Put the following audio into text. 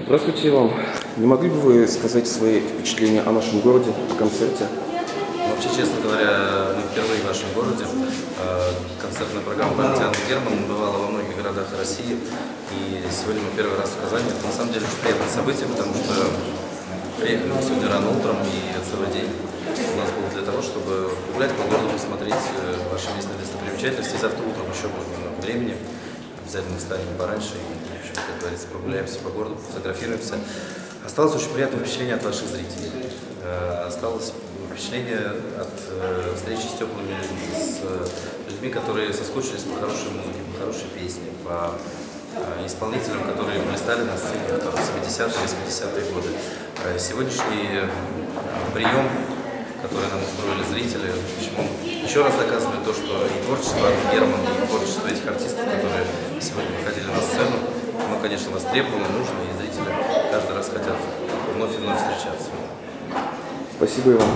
Здравствуйте вам. Не могли бы вы сказать свои впечатления о нашем городе, о концерте? Вообще, честно говоря, мы впервые в нашем городе. Концертная программа памяти Анны Герман бывала во многих городах России. И сегодня мы первый раз в Казани. Это на самом деле очень приятное событие, потому что приехали мы сегодня рано утром и целый день у нас был для того, чтобы гулять по городу, посмотреть ваши местные достопримечательности. Завтра утром еще будет много времени. Обязательно встанем пораньше и, как говорится, прогуляемся по городу, фотографируемся. Осталось очень приятное впечатление от ваших зрителей. Осталось впечатление от встречи с теплыми людьми, с людьми, которые соскучились по хорошей музыке, по хорошей песне, по исполнителям, которые блистали на сцене в 70-е, 80-е годы. Сегодняшний прием, который нам устроили зрители, еще раз доказывает то, что и творчество Анны Герман, и творчество этих артистов, которые сегодня выходили на сцену, оно, конечно, востребовано, нужно, и зрители каждый раз хотят вновь и вновь встречаться. Спасибо вам.